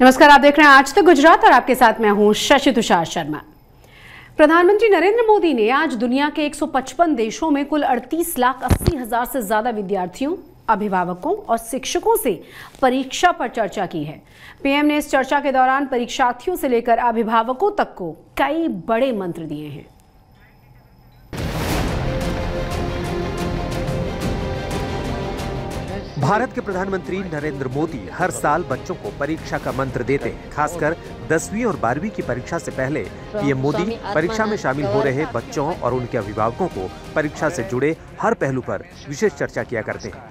नमस्कार, आप देख रहे हैं आज तक गुजरात और आपके साथ मैं हूं शशि तुषार शर्मा। प्रधानमंत्री नरेंद्र मोदी ने आज दुनिया के 155 देशों में कुल 38,80,000 से ज्यादा विद्यार्थियों, अभिभावकों और शिक्षकों से परीक्षा पर चर्चा की है। पीएम ने इस चर्चा के दौरान परीक्षार्थियों से लेकर अभिभावकों तक को कई बड़े मंत्र दिए हैं। भारत के प्रधानमंत्री नरेंद्र मोदी हर साल बच्चों को परीक्षा का मंत्र देते हैं। खासकर 10वीं और 12वीं की परीक्षा से पहले पीएम मोदी परीक्षा में शामिल हो रहे बच्चों और उनके अभिभावकों को परीक्षा से जुड़े हर पहलू पर विशेष चर्चा किया करते हैं।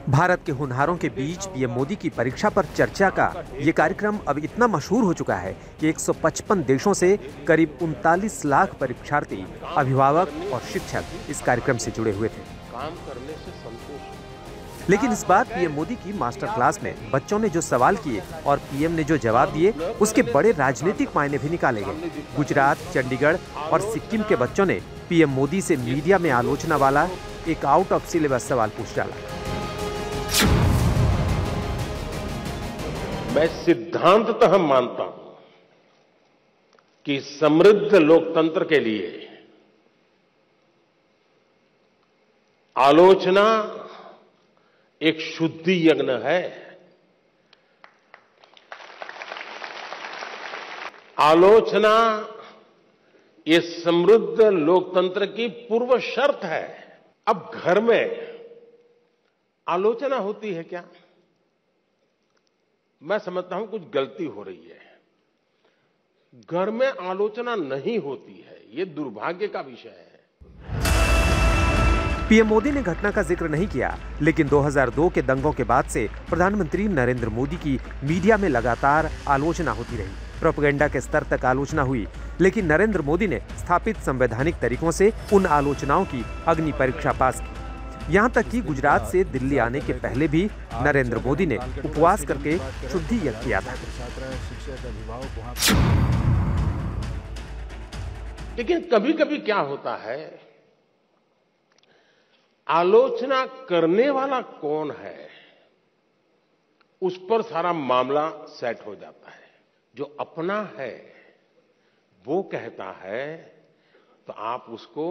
भारत के होनहारों के बीच पीएम मोदी की परीक्षा पर चर्चा का ये कार्यक्रम अब इतना मशहूर हो चुका है कि 155 देशों से करीब 39 लाख परीक्षार्थी, अभिभावक और शिक्षक इस कार्यक्रम से जुड़े हुए थे। लेकिन इस बार पीएम मोदी की मास्टर क्लास में बच्चों ने जो सवाल किए और पीएम ने जो जवाब दिए, उसके बड़े राजनीतिक मायने भी निकाले गए। गुजरात, चंडीगढ़ और सिक्किम के बच्चों ने पीएम मोदी से मीडिया में आलोचना वाला एक आउट ऑफ सिलेबस सवाल पूछ डाला। मैं सिद्धांततः मानता हूं कि समृद्ध लोकतंत्र के लिए आलोचना एक शुद्धि यज्ञ है। आलोचना ये समृद्ध लोकतंत्र की पूर्व शर्त है। अब घर में आलोचना होती है क्या? मैं समझता हूं कुछ गलती हो रही है। घर में आलोचना नहीं होती है, ये दुर्भाग्य का विषय है। पीएम मोदी ने घटना का जिक्र नहीं किया, लेकिन 2002 के दंगों के बाद से प्रधानमंत्री नरेंद्र मोदी की मीडिया में लगातार आलोचना होती रही। प्रोपेगेंडा के स्तर तक आलोचना हुई, लेकिन नरेंद्र मोदी ने स्थापित संवैधानिक तरीकों से उन आलोचनाओं की अग्नि परीक्षा पास की। यहाँ तक कि गुजरात से दिल्ली आने के पहले भी नरेंद्र मोदी ने उपवास करके शुद्धि यज्ञ किया था। लेकिन कभी कभी क्या होता है, आलोचना करने वाला कौन है, उस पर सारा मामला सेट हो जाता है। जो अपना है वो कहता है तो आप उसको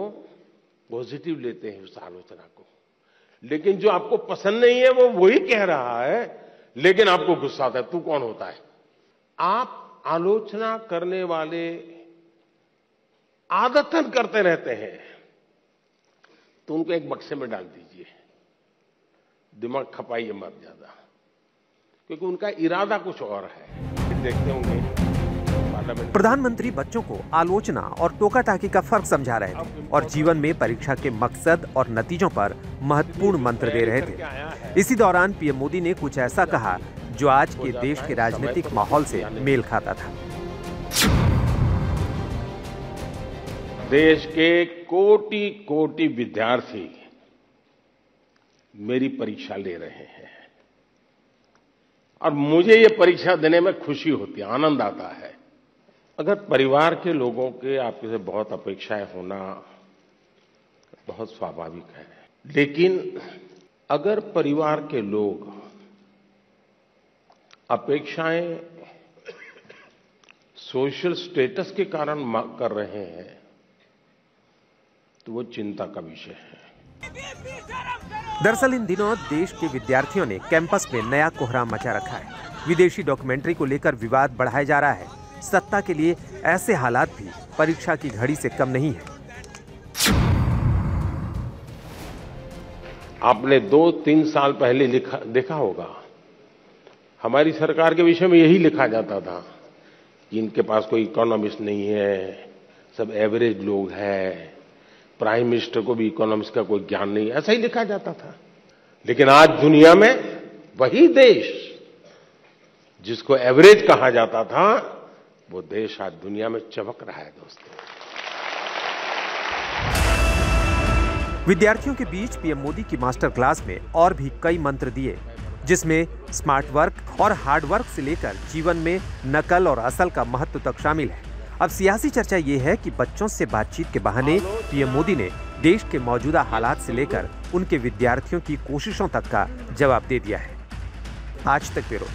पॉजिटिव लेते हैं, उस आलोचना को। लेकिन जो आपको पसंद नहीं है वो वही कह रहा है, लेकिन आपको गुस्सा आता है। तू कौन होता है? आप आलोचना करने वाले आदतन करते रहते हैं, तो उनको एक बक्से में डाल दीजिए, दिमाग खपाइए मत ज्यादा, क्योंकि उनका इरादा कुछ और है। देखते होंगे प्रधानमंत्री बच्चों को आलोचना और टोका टाकी का फर्क समझा रहे थे और जीवन में परीक्षा के मकसद और नतीजों पर महत्वपूर्ण मंत्र दे रहे थे। इसी दौरान पीएम मोदी ने कुछ ऐसा कहा जो आज के देश के राजनीतिक माहौल से मेल खाता था। देश के कोटि कोटि विद्यार्थी मेरी परीक्षा ले रहे हैं और मुझे ये परीक्षा देने में खुशी होती है, आनंद आता है। अगर परिवार के लोगों के आपसे बहुत अपेक्षाएं होना बहुत स्वाभाविक है, लेकिन अगर परिवार के लोग अपेक्षाएं सोशल स्टेटस के कारण कर रहे हैं तो वो चिंता का विषय है। दरअसल इन दिनों देश के विद्यार्थियों ने कैंपस में नया कोहराम मचा रखा है। विदेशी डॉक्यूमेंट्री को लेकर विवाद बढ़ाया जा रहा है। सत्ता के लिए ऐसे हालात भी परीक्षा की घड़ी से कम नहीं है। आपने 2-3 साल पहले देखा होगा, हमारी सरकार के विषय में यही लिखा जाता था कि इनके पास कोई इकोनॉमिस्ट नहीं है, सब एवरेज लोग हैं, प्राइम मिनिस्टर को भी इकोनॉमिक्स का कोई ज्ञान नहीं, ऐसा ही लिखा जाता था। लेकिन आज दुनिया में वही देश जिसको एवरेज कहा जाता था, वो देश आज दुनिया में चमक रहा है। दोस्तों, विद्यार्थियों के बीच पीएम मोदी की मास्टर क्लास में और भी कई मंत्र दिए, जिसमें स्मार्ट वर्क और हार्ड वर्क से लेकर जीवन में नकल और असल का महत्व तक शामिल है। अब सियासी चर्चा ये है कि बच्चों से बातचीत के बहाने पीएम मोदी ने देश के मौजूदा हालात से लेकर उनके विद्यार्थियों की कोशिशों तक का जवाब दे दिया है। आज तक ब्यूरो।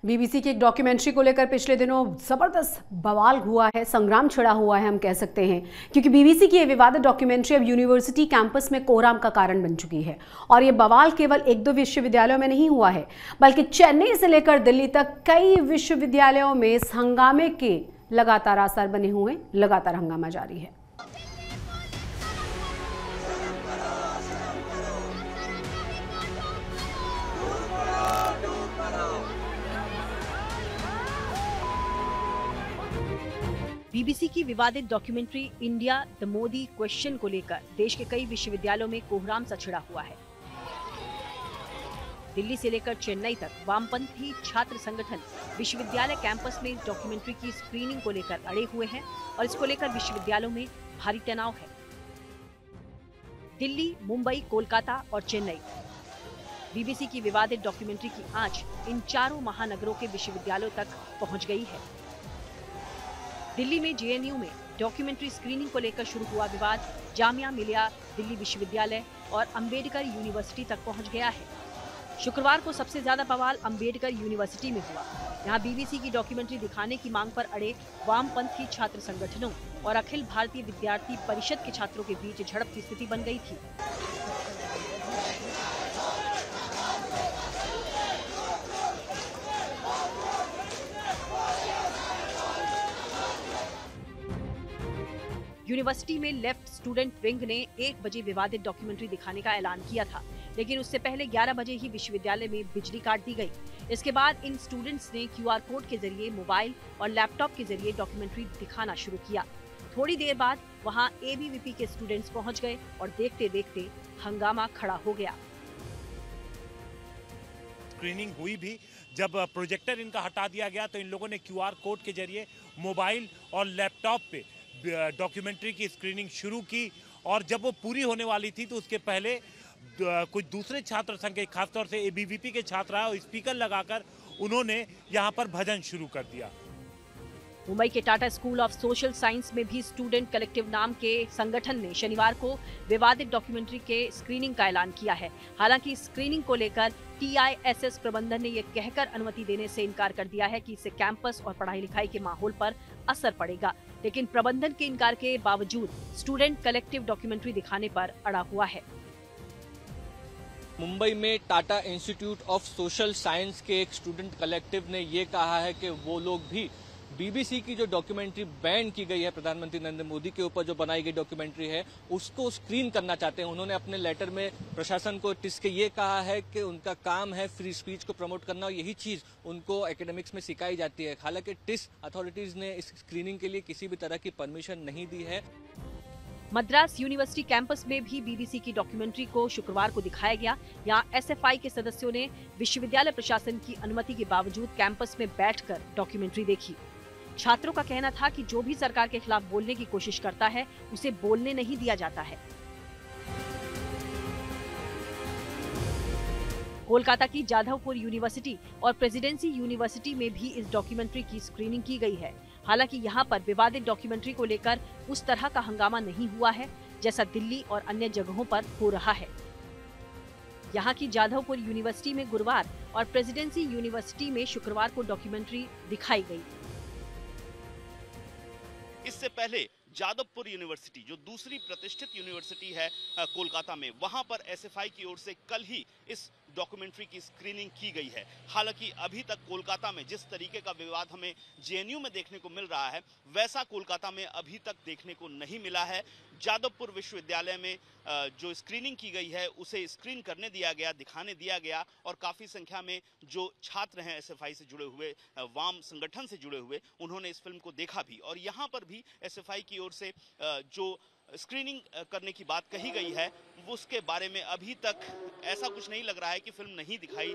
बीबीसी की एक डॉक्यूमेंट्री को लेकर पिछले दिनों जबरदस्त बवाल हुआ है, संग्राम छिड़ा हुआ है हम कह सकते हैं, क्योंकि बीबीसी की ये विवादित डॉक्यूमेंट्री अब यूनिवर्सिटी कैंपस में कोहराम का कारण बन चुकी है। और ये बवाल केवल एक दो विश्वविद्यालयों में नहीं हुआ है, बल्कि चेन्नई से लेकर दिल्ली तक कई विश्वविद्यालयों में इस हंगामे के लगातार आसार बने हुए, लगातार हंगामा जारी है। बीबीसी की विवादित documentary India the Modi question को लेकर देश के कई विश्वविद्यालयों में कोहराम सा छिड़ा हुआ है। दिल्ली से लेकर चेन्नई तक वामपंथी छात्र संगठन विश्वविद्यालय कैंपस में इस डॉक्यूमेंट्री की स्क्रीनिंग को लेकर अड़े हुए हैं और इसको लेकर विश्वविद्यालयों में भारी तनाव है। दिल्ली, मुंबई, कोलकाता और चेन्नई। बीबीसी की विवादित डॉक्यूमेंट्री की आंच इन चारों महानगरों के विश्वविद्यालयों तक पहुंच गई है। दिल्ली में जेएनयू में डॉक्यूमेंट्री स्क्रीनिंग को लेकर शुरू हुआ विवाद जामिया मिलिया दिल्ली विश्वविद्यालय और अंबेडकर यूनिवर्सिटी तक पहुंच गया है। शुक्रवार को सबसे ज्यादा बवाल अंबेडकर यूनिवर्सिटी में हुआ। यहां बीबीसी की डॉक्यूमेंट्री दिखाने की मांग पर अड़े वामपंथी छात्र संगठनों और अखिल भारतीय विद्यार्थी परिषद के छात्रों के बीच झड़प की स्थिति बन गई थी। यूनिवर्सिटी में लेफ्ट स्टूडेंट विंग ने 1 बजे विवादित डॉक्यूमेंट्री दिखाने का ऐलान किया था, लेकिन उससे पहले 11 बजे ही विश्वविद्यालय में बिजली काट दी गई। इसके बाद इन स्टूडेंट्स ने क्यूआर कोड के जरिए मोबाइल और लैपटॉप के जरिए डॉक्यूमेंट्री दिखाना शुरू किया। थोड़ी देर बाद वहां एबीवीपी के स्टूडेंट्स पहुंच गए और देखते देखते हंगामा खड़ा हो गया। स्क्रीनिंग हुई भी, जब प्रोजेक्टर इनका हटा दिया गया तो इन लोगों ने क्यूआर कोड के जरिए मोबाइल और लैपटॉप पे डॉक्यूमेंट्री की स्क्रीनिंग शुरू की और जब वो पूरी होने वाली थी तो उसके पहले कुछ दूसरे छात्र संघ के, खासतौर से एबीवीपी के छात्र आए और स्पीकर लगाकर उन्होंने यहाँ पर भजन शुरू कर दिया। मुंबई के Tata school of social science में भी स्टूडेंट कलेक्टिव नाम के संगठन ने शनिवार को विवादित डॉक्यूमेंट्री के स्क्रीनिंग का ऐलान किया है। हालांकि स्क्रीनिंग को लेकर टीआईएसएस प्रबंधन ने यह कहकर अनुमति देने से इनकार कर दिया है कि इससे कैंपस और पढ़ाई लिखाई के माहौल पर असर पड़ेगा, लेकिन प्रबंधन के इनकार के बावजूद स्टूडेंट कलेक्टिव डॉक्यूमेंट्री दिखाने पर अड़ा हुआ है। मुंबई में Tata institute of social science के एक स्टूडेंट कलेक्टिव ने ये कहा है कि वो लोग भी बीबीसी की जो डॉक्यूमेंट्री बैन की गई है प्रधानमंत्री नरेंद्र मोदी के ऊपर जो बनाई गई डॉक्यूमेंट्री है उसको स्क्रीन करना चाहते हैं। उन्होंने अपने लेटर में प्रशासन को टिस के ये कहा है कि उनका काम है फ्री स्पीच को प्रमोट करना और यही चीज उनको एकेडमिक्स में सिखाई जाती है। हालांकि टिस अथॉरिटीज ने इस स्क्रीनिंग के लिए किसी भी तरह की परमिशन नहीं दी है। मद्रास यूनिवर्सिटी कैंपस में भी बीबीसी की डॉक्यूमेंट्री को शुक्रवार को दिखाया गया। यहाँ एसएफआई के सदस्यों ने विश्वविद्यालय प्रशासन की अनुमति के बावजूद कैंपस में बैठकर डॉक्यूमेंट्री देखी। छात्रों का कहना था कि जो भी सरकार के खिलाफ बोलने की कोशिश करता है उसे बोलने नहीं दिया जाता है। कोलकाता की जाधवपुर यूनिवर्सिटी और प्रेसिडेंसी यूनिवर्सिटी में भी इस डॉक्यूमेंट्री की स्क्रीनिंग की गई है। हालांकि यहाँ पर विवादित डॉक्यूमेंट्री को लेकर उस तरह का हंगामा नहीं हुआ है जैसा दिल्ली और अन्य जगहों पर हो रहा है। यहाँ की जाधवपुर यूनिवर्सिटी में गुरुवार और प्रेसिडेंसी यूनिवर्सिटी में शुक्रवार को डॉक्यूमेंट्री दिखाई गई। इससे पहले जादवपुर यूनिवर्सिटी जो दूसरी प्रतिष्ठित यूनिवर्सिटी है कोलकाता में, वहां पर एसएफआई की ओर से कल ही इस डॉक्यूमेंट्री की स्क्रीनिंग की गई है। हालांकि अभी तक कोलकाता में जिस तरीके का विवाद हमें जेएनयू में देखने को मिल रहा है वैसा कोलकाता में अभी तक देखने को नहीं मिला है। जादवपुर विश्वविद्यालय में जो स्क्रीनिंग की गई है उसे स्क्रीन करने दिया गया, दिखाने दिया गया और काफ़ी संख्या में जो छात्र हैं एसएफआई से जुड़े हुए, वाम संगठन से जुड़े हुए, उन्होंने इस फिल्म को देखा भी। और यहाँ पर भी एसएफआई की ओर से जो स्क्रीनिंग करने की बात कही गई है उसके बारे में अभी तक ऐसा कुछ नहीं लग रहा है कि फिल्म नहीं दिखाई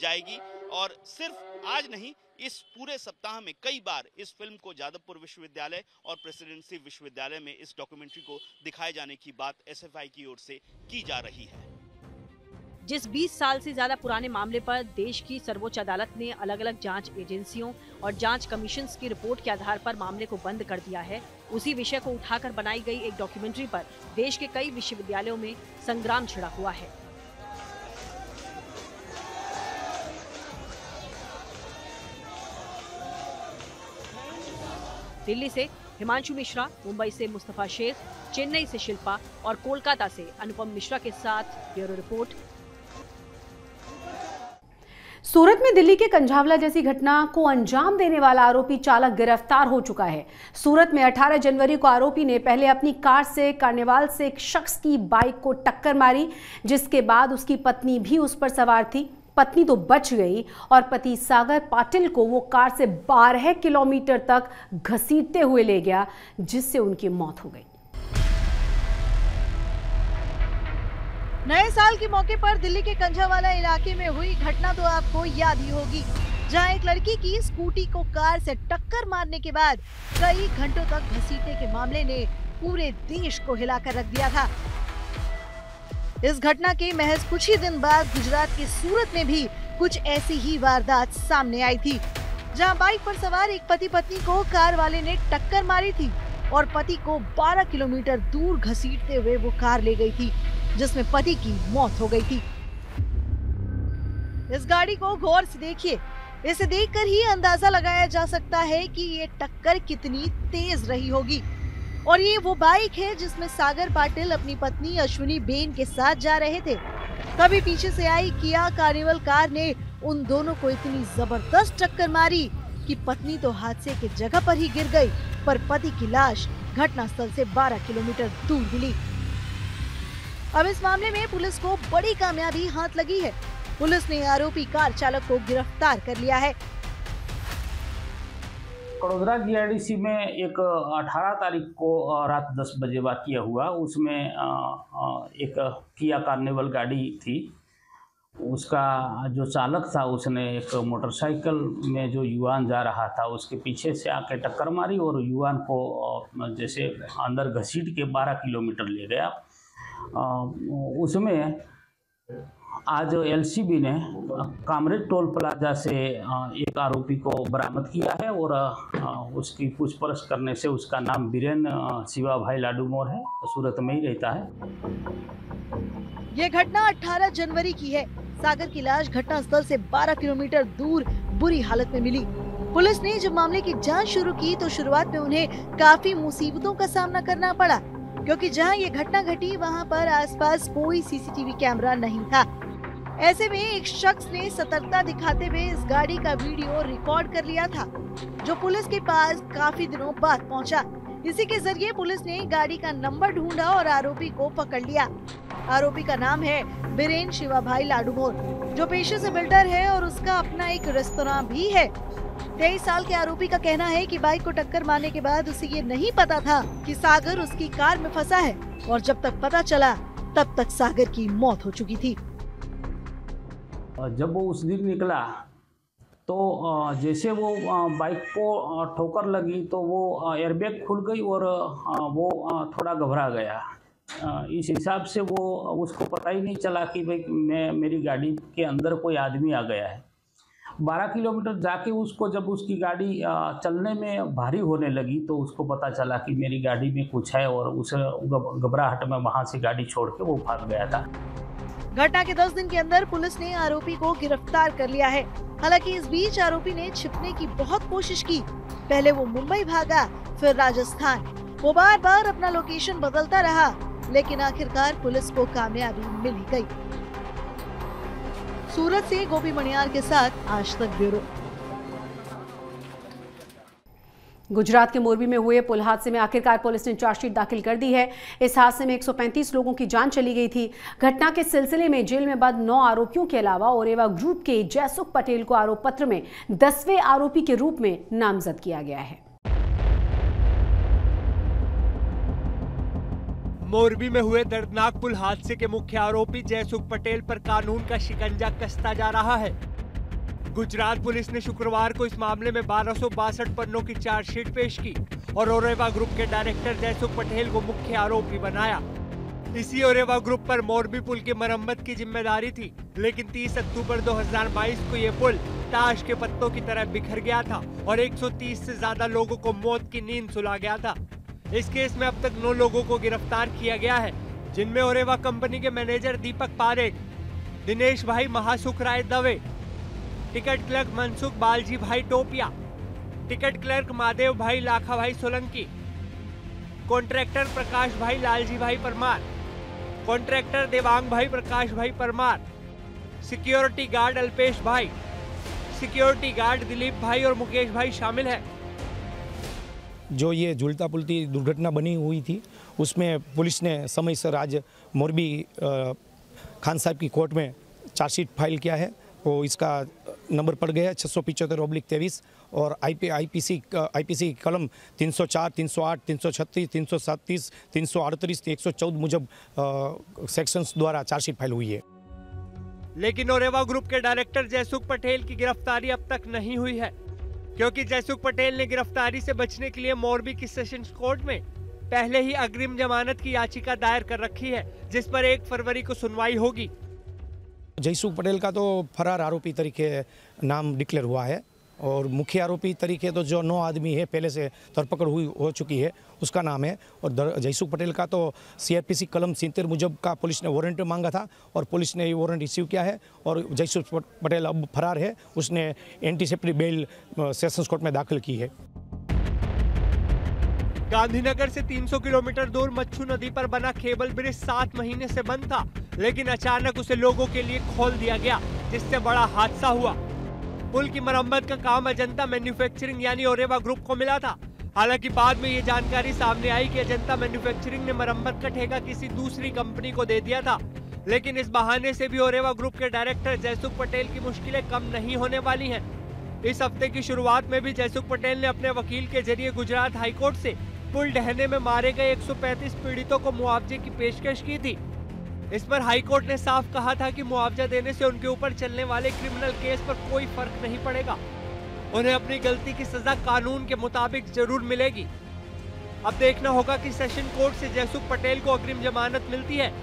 जाएगी। और सिर्फ आज नहीं, इस पूरे सप्ताह में कई बार इस फिल्म को जादवपुर विश्वविद्यालय और प्रेसिडेंसी विश्वविद्यालय में इस डॉक्यूमेंट्री को दिखाए जाने की बात एसएफआई की ओर से की जा रही है। जिस 20 साल से ज्यादा पुराने मामले पर देश की सर्वोच्च अदालत ने अलग अलग जांच एजेंसियों और जांच कमीशंस की रिपोर्ट के आधार पर मामले को बंद कर दिया है, उसी विषय को उठाकर बनाई गई एक डॉक्यूमेंट्री पर देश के कई विश्वविद्यालयों में संग्राम छिड़ा हुआ है। दिल्ली से हिमांशु मिश्रा, मुंबई से मुस्तफा शेख, चेन्नई से शिल्पा और कोलकाता से अनुपम मिश्रा के साथ ब्यूरो रिपोर्ट। सूरत में दिल्ली के कंझावला जैसी घटना को अंजाम देने वाला आरोपी चालक गिरफ्तार हो चुका है। सूरत में 18 जनवरी को आरोपी ने पहले अपनी कार से कार्निवाल से एक शख्स की बाइक को टक्कर मारी, जिसके बाद उसकी पत्नी भी उस पर सवार थी। पत्नी तो बच गई और पति सागर पाटिल को वो कार से 12 किलोमीटर तक घसीटते हुए ले गया, जिससे उनकी मौत हो गई। नए साल के मौके पर दिल्ली के कंझावाला इलाके में हुई घटना तो आपको याद ही होगी, जहां एक लड़की की स्कूटी को कार से टक्कर मारने के बाद कई घंटों तक घसीटने के मामले ने पूरे देश को हिलाकर रख दिया था। इस घटना के महज कुछ ही दिन बाद गुजरात के सूरत में भी कुछ ऐसी ही वारदात सामने आई थी, जहां बाइक पर सवार एक पति पत्नी को कार वाले ने टक्कर मारी थी और पति को 12 किलोमीटर दूर घसीटते हुए वो कार ले गई थी, जिसमें पति की मौत हो गई थी। इस गाड़ी को गौर से देखिए, इसे देखकर ही अंदाजा लगाया जा सकता है कि ये टक्कर कितनी तेज रही होगी। और ये वो बाइक है जिसमें सागर पाटिल अपनी पत्नी अश्विनी बेन के साथ जा रहे थे। तभी पीछे से आई किया कार्निवल कार ने उन दोनों को इतनी जबरदस्त टक्कर मारी कि पत्नी तो हादसे की जगह पर ही गिर गई, पर पति की लाश घटनास्थल से 12 किलोमीटर दूर मिली। अब इस मामले में पुलिस को बड़ी कामयाबी हाथ लगी है। पुलिस ने आरोपी कार चालक को गिरफ्तार कर लिया है। कड़ोदरा जीआईडीसी में एक 18 तारीख को रात 10 बजे वाकया हुआ। उसमें एक किया कार्निवल गाड़ी थी। उसका जो चालक था उसने एक मोटरसाइकिल में जो युवान जा रहा था उसके पीछे से आके टक्कर मारी और युवान को जैसे अंदर घसीट के 12 किलोमीटर ले गया। उसमें आज एलसीबी ने कामरेज टोल प्लाजा से एक आरोपी को बरामद किया है और उसकी पूछपरछ करने से उसका नाम बीरेन शिवा भाई लाडूमोर है, सूरत में ही रहता है। ये घटना 18 जनवरी की है। सागर की लाश घटनास्थल से 12 किलोमीटर दूर बुरी हालत में मिली। पुलिस ने जब मामले की जांच शुरू की तो शुरुआत में उन्हें काफी मुसीबतों का सामना करना पड़ा, क्योंकि जहां ये घटना घटी वहां पर आसपास कोई सीसीटीवी कैमरा नहीं था। ऐसे में एक शख्स ने सतर्कता दिखाते हुए इस गाड़ी का वीडियो रिकॉर्ड कर लिया था, जो पुलिस के पास काफी दिनों बाद पहुंचा। इसी के जरिए पुलिस ने गाड़ी का नंबर ढूंढा और आरोपी को पकड़ लिया। आरोपी का नाम है बीरेन शिवा भाई लाडूमोर, जो पेशे से बिल्डर है और उसका अपना एक रेस्तरां भी है। 23 साल के आरोपी का कहना है कि बाइक को टक्कर मारने के बाद उसे ये नहीं पता था कि सागर उसकी कार में फंसा है, और जब तक पता चला तब तक सागर की मौत हो चुकी थी। जब वो उस दिन निकला तो जैसे वो बाइक को ठोकर लगी तो वो एयरबैग खुल गई और वो थोड़ा घबरा गया। इस हिसाब से वो उसको पता ही नहीं चला कि भाई मेरी गाड़ी के अंदर कोई आदमी आ गया है। 12 किलोमीटर जाके उसको जब उसकी गाड़ी चलने में भारी होने लगी तो उसको पता चला कि मेरी गाड़ी में कुछ है और उस घबराहट में वहाँ से गाड़ी छोड़ के वो भाग गया था। घटना के 10 दिन के अंदर पुलिस ने आरोपी को गिरफ्तार कर लिया है। हालांकि इस बीच आरोपी ने छिपने की बहुत कोशिश की। पहले वो मुंबई भागा, फिर राजस्थान। वो बार बार अपना लोकेशन बदलता रहा, लेकिन आखिरकार पुलिस को कामयाबी मिल ही गई। सूरत से गोपी मणियार के साथ आज तक ब्यूरो। गुजरात के मोरबी में हुए पुल हादसे में आखिरकार पुलिस ने चार्जशीट दाखिल कर दी है। इस हादसे में 135 लोगों की जान चली गई थी। घटना के सिलसिले में जेल में बंद 9 आरोपियों के अलावा ओरेवा ग्रुप के जयसुख पटेल को आरोप पत्र में 10वें आरोपी के रूप में नामजद किया गया है। मोरबी में हुए दर्दनाक पुल हादसे के मुख्य आरोपी जयसुख पटेल पर कानून का शिकंजा कसता जा रहा है। गुजरात पुलिस ने शुक्रवार को इस मामले में 1262 पन्नों की चार्जशीट पेश की और ओरेवा ग्रुप के डायरेक्टर जयसुख पटेल को मुख्य आरोपी बनाया। इसी ओरेवा ग्रुप पर मोरबी पुल की मरम्मत की जिम्मेदारी थी, लेकिन 30 अक्टूबर 2022 को ये पुल ताश के पत्तों की तरह बिखर गया था और 130 से ज्यादा लोगों को मौत की नींद सुला गया था। इस केस में अब तक 9 लोगों को गिरफ्तार किया गया है, जिनमें ओरेवा कंपनी के मैनेजर दीपक पारेख, दिनेश भाई महासुख राय दवे, टिकट क्लर्क मनसुख बालजी भाई टोपिया, टिकट क्लर्क महादेव भाई लाखा भाई सोलंकी, कॉन्ट्रैक्टर प्रकाश भाई लालजी भाई परमार, कॉन्ट्रैक्टर देवांग भाई प्रकाश भाई परमार, सिक्योरिटी गार्ड अल्पेश भाई, सिक्योरिटी गार्ड दिलीप भाई और मुकेश भाई शामिल है। जो ये झूलता पुलती दुर्घटना बनी हुई थी उसमें पुलिस ने समयसर आज मोरबी खान साहब की कोर्ट में चार्जशीट फाइल किया है। वो इसका नंबर पड़ गया है 675/23 और आईपीसी कलम 304, 308, 336, 337, 338, 114 मुजब सेक्शंस द्वारा चार्जशीट फाइल हुई है। लेकिन ओरेवा ग्रुप के डायरेक्टर जयसुख पटेल की गिरफ्तारी अब तक नहीं हुई है, क्योंकि जयसुख पटेल ने गिरफ्तारी से बचने के लिए मोरबी की सेशंस कोर्ट में पहले ही अग्रिम जमानत की याचिका दायर कर रखी है, जिस पर 1 फरवरी को सुनवाई होगी। जयसुख पटेल का तो फरार आरोपी तरीके नाम डिक्लेयर हुआ है और मुख्य आरोपी तरीके तो जो 9 आदमी है पहले से धरपकड़ हो चुकी है उसका नाम है। और जयसुख पटेल का तो CRPC कलम 70 मुजब का पुलिस ने वारंट मांगा था और पुलिस ने ये वारंट रिसीव किया है और जयसुख पटेल अब फरार है। उसने एंटीसिपेटरी बेल सेशंस कोर्ट में दाखिल की है। गांधीनगर से 300 किलोमीटर दूर मच्छू नदी पर बना केबल ब्रिज 7 महीने से बंद था, लेकिन अचानक उसे लोगों के लिए खोल दिया गया, जिससे बड़ा हादसा हुआ। पुल की मरम्मत का काम अजंता मैन्युफैक्चरिंग यानी ओरेवा ग्रुप को मिला था। हालांकि बाद में ये जानकारी सामने आई कि अजंता मैन्युफैक्चरिंग ने मरम्मत का ठेका किसी दूसरी कंपनी को दे दिया था। लेकिन इस बहाने से भी ओरेवा ग्रुप के डायरेक्टर जयसुख पटेल की मुश्किलें कम नहीं होने वाली हैं। इस हफ्ते की शुरुआत में भी जयसुख पटेल ने अपने वकील के जरिए गुजरात हाईकोर्ट से पुल ढहने में मारे गए 135 पीड़ितों को मुआवजे की पेशकश की थी। इस पर हाईकोर्ट ने साफ कहा था कि मुआवजा देने से उनके ऊपर चलने वाले क्रिमिनल केस पर कोई फर्क नहीं पड़ेगा, उन्हें अपनी गलती की सजा कानून के मुताबिक जरूर मिलेगी। अब देखना होगा कि सेशन कोर्ट से जयसुख पटेल को अग्रिम जमानत मिलती है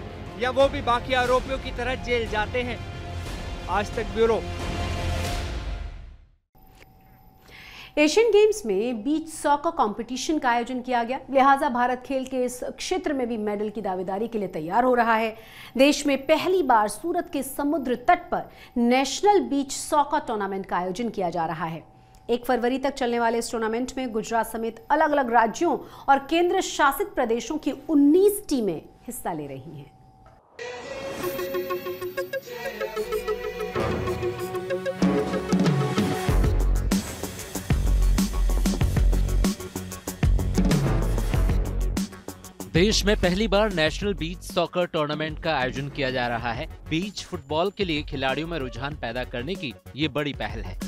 या वो भी बाकी आरोपियों की तरह जेल जाते हैं। आज तक ब्यूरो। एशियन गेम्स में बीच सॉकर कंपटीशन का आयोजन किया गया, लिहाजा भारत खेल के इस क्षेत्र में भी मेडल की दावेदारी के लिए तैयार हो रहा है। देश में पहली बार सूरत के समुद्र तट पर नेशनल बीच सॉकर टूर्नामेंट का आयोजन किया जा रहा है। 1 फरवरी तक चलने वाले इस टूर्नामेंट में गुजरात समेत अलग अलग राज्यों और केंद्र शासित प्रदेशों की 19 टीमें हिस्सा ले रही हैं। देश में पहली बार नेशनल बीच सॉकर टूर्नामेंट का आयोजन किया जा रहा है। बीच फुटबॉल के लिए खिलाड़ियों में रुझान पैदा करने की ये बड़ी पहल है।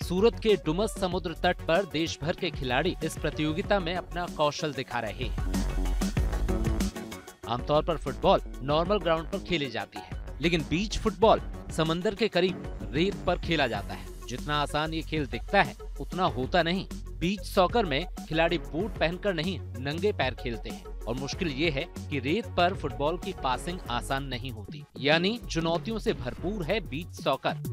सूरत के डुमस समुद्र तट पर देश भर के खिलाड़ी इस प्रतियोगिता में अपना कौशल दिखा रहे हैं। आमतौर पर फुटबॉल नॉर्मल ग्राउंड पर खेली जाती है, लेकिन बीच फुटबॉल समंदर के करीब रेत पर खेला जाता है। जितना आसान ये खेल दिखता है उतना होता नहीं। बीच सॉकर में खिलाड़ी बूट पहनकर नहीं, नंगे पैर खेलते हैं और मुश्किल ये है कि रेत पर फुटबॉल की पासिंग आसान नहीं होती, यानी चुनौतियों से भरपूर है बीच सॉकर।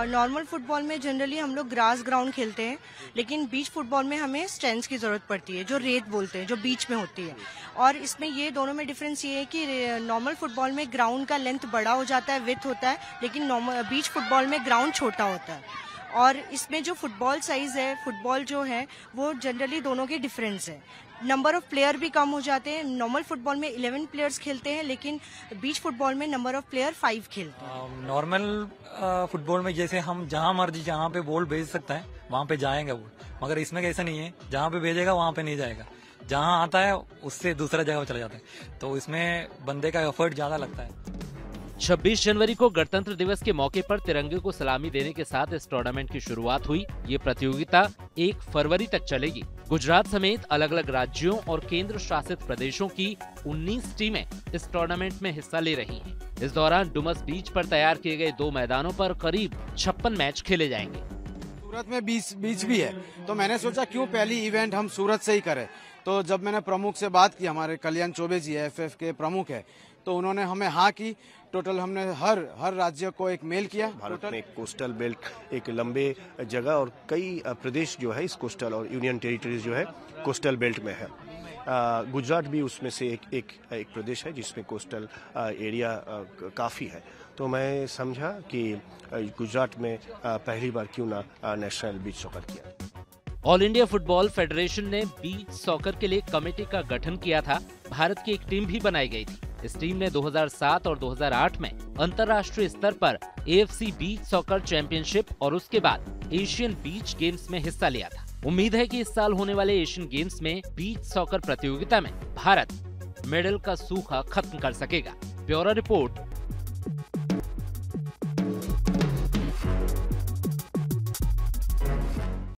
नॉर्मल फुटबॉल में जनरली हम लोग ग्रास ग्राउंड खेलते हैं, लेकिन बीच फुटबॉल में हमें स्टैंड्स की जरूरत पड़ती है, जो रेत बोलते हैं, जो बीच में होती है। और इसमें ये दोनों में डिफरेंस ये है कि नॉर्मल फुटबॉल में ग्राउंड का लेंथ बड़ा हो जाता है, विड्थ होता है, लेकिन बीच फुटबॉल में ग्राउंड छोटा होता है। और इसमें जो फुटबॉल साइज है, फुटबॉल जो है वो जनरली दोनों के डिफरेंस है। नंबर ऑफ प्लेयर भी कम हो जाते हैं। नॉर्मल फुटबॉल में 11 प्लेयर्स खेलते हैं, लेकिन बीच फुटबॉल में नंबर ऑफ प्लेयर 5 खेलते हैं। नॉर्मल फुटबॉल में जैसे हम जहां मर्जी जहां पे बॉल भेज सकता है वहां पे जाएगा वो, मगर इसमें ऐसा नहीं है, जहां पे भेजेगा वहां पे नहीं जाएगा, जहां आता है उससे दूसरा जगह चला जाता है, तो इसमें बंदे का एफर्ट ज्यादा लगता है। 26 जनवरी को गणतंत्र दिवस के मौके पर तिरंगे को सलामी देने के साथ इस टूर्नामेंट की शुरुआत हुई। ये प्रतियोगिता 1 फरवरी तक चलेगी। गुजरात समेत अलग अलग राज्यों और केंद्र शासित प्रदेशों की 19 टीमें इस टूर्नामेंट में हिस्सा ले रही हैं। इस दौरान डुमस बीच पर तैयार किए गए 2 मैदानों पर करीब 56 मैच खेले जाएंगे। सूरत में बीच भी है, तो मैंने सोचा क्यों पहली इवेंट हम सूरत से ही करें। तो जब मैंने प्रमुख से बात की, हमारे कल्याण चौबे जी FF के प्रमुख है, तो उन्होंने हमें हाँ की। टोटल हमने हर राज्य को एक मेल किया। भारत में कोस्टल बेल्ट एक लंबे जगह और कई प्रदेश जो है इस कोस्टल और यूनियन टेरिटरीज जो है कोस्टल बेल्ट में है। गुजरात भी उसमें से एक प्रदेश है जिसमें कोस्टल एरिया काफ़ी है। तो मैं समझा कि गुजरात में पहली बार क्यों ना नेशनल बीच सॉकर किया। ऑल इंडिया फुटबॉल फेडरेशन ने बीच सॉकर के लिए कमेटी का गठन किया था। भारत की एक टीम भी बनाई गई थी। इस टीम ने 2007 और 2008 में अंतर्राष्ट्रीय स्तर पर AFC बीच सॉकर चैंपियनशिप और उसके बाद एशियन बीच गेम्स में हिस्सा लिया था। उम्मीद है कि इस साल होने वाले एशियन गेम्स में बीच सॉकर प्रतियोगिता में भारत मेडल का सूखा खत्म कर सकेगा। Bureau report,